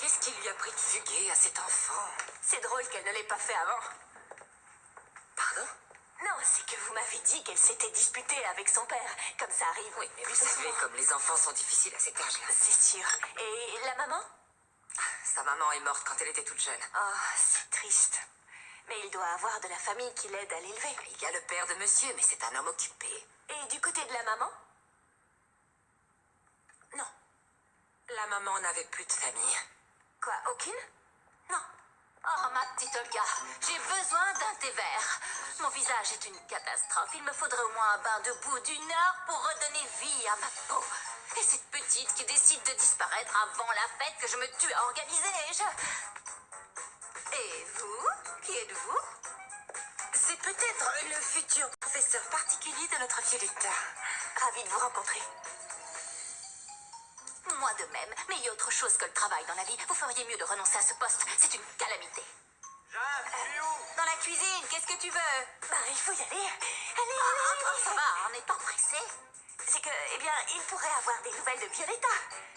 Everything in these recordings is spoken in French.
Qu'est-ce qui lui a pris de fuguer à cet enfant? C'est drôle qu'elle ne l'ait pas fait avant. Pardon? Non, c'est que vous m'avez dit qu'elle s'était disputée avec son père. Comme ça arrive. Oui, mais vous plus savez, souvent. comme les enfants sont difficiles à cet âge-là. C'est sûr. Et la maman? Sa maman est morte quand elle était toute jeune. Oh, c'est triste. Mais il doit avoir de la famille qui l'aide à l'élever. Il y a le père de monsieur, mais c'est un homme occupé. Et du côté de la maman? Non. La maman n'avait plus de famille. Quoi, aucune? Non. Oh, ma petite Olga, j'ai besoin d'un thé vert. Mon visage est une catastrophe. Il me faudrait au moins un bain de boue d'une heure pour redonner vie à ma peau. Et cette petite qui décide de disparaître avant la fête que je me tue à organiser. Et vous? Qui êtes-vous? C'est peut-être le futur professeur particulier de notre Violetta. Ravie de vous rencontrer. Moi de même. Mais il y a autre chose que le travail dans la vie. Vous feriez mieux de renoncer à ce poste. C'est une calamité. Jeanne, tu es où? Dans la cuisine, qu'est-ce que tu veux? Bah, il faut y aller. Allez, Ah, allez. ça va, on n'est pas pressé. C'est que, eh bien, il pourrait avoir des nouvelles de Violetta.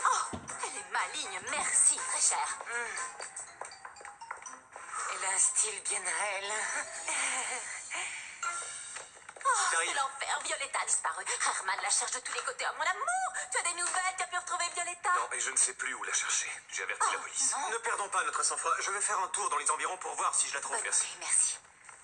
Oh, elle est maligne, merci, très cher. Elle a un style bien réel. Oh, J'arrive. c'est l'enfer, Violetta a disparu. Herman la cherche de tous les côtés. Oh, mon amour, tu as des nouvelles? Tu as pu retrouver Violetta? Non, mais je ne sais plus où la chercher. J'ai averti la police. non. Ne perdons pas notre sang-froid. Je vais faire un tour dans les environs pour voir si je la trouve. Bonne Merci. idée, merci.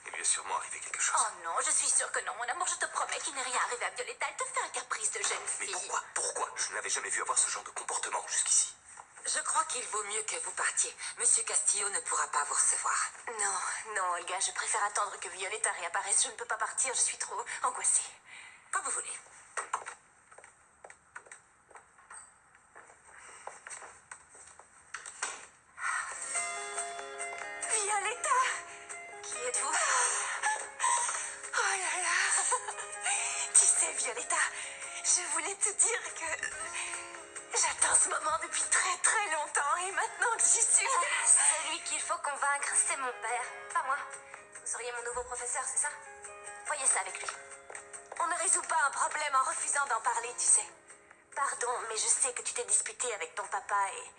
Il lui est sûrement arrivé quelque chose. Oh non, je suis sûre que non, mon amour, je te promets qu'il n'est rien arrivé à Violetta. Elle te fait un caprice de jeune Mais fille. pourquoi je n'avais jamais vu avoir ce genre de comportement jusqu'ici. Je crois qu'il vaut mieux que vous partiez. Monsieur Castillo ne pourra pas vous recevoir. Non, non, Olga, je préfère attendre que Violetta réapparaisse. Je ne peux pas partir, je suis trop angoissée. Comme vous voulez. Violetta! Qui êtes-vous? Oh là là! Tu sais, Violetta, je voulais te dire que j'attends ce moment depuis très très longtemps et maintenant que j'y suis... Celui qu'il faut convaincre, c'est mon père, pas moi. Vous seriez mon nouveau professeur, c'est ça? Voyez ça avec lui. On ne résout pas un problème en refusant d'en parler, tu sais. Pardon, mais je sais que tu t'es disputé avec ton papa et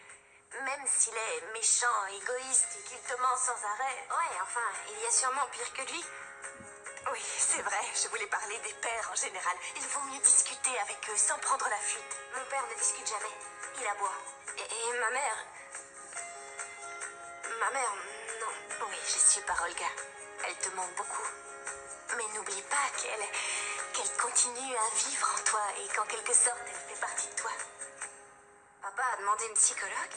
même s'il est méchant, égoïste et qu'il te ment sans arrêt... Ouais, enfin, il y a sûrement pire que lui. Oui, c'est vrai, je voulais parler des pères en général. Il vaut mieux discuter avec eux sans prendre la fuite. Mon père ne discute jamais. Il aboie. Et ma mère... Ma mère, non. Oui, je suis par Olga. Elle te manque beaucoup. Mais n'oublie pas qu'elle continue à vivre en toi et qu'en quelque sorte, elle fait partie de toi. Papa a demandé une psychologue?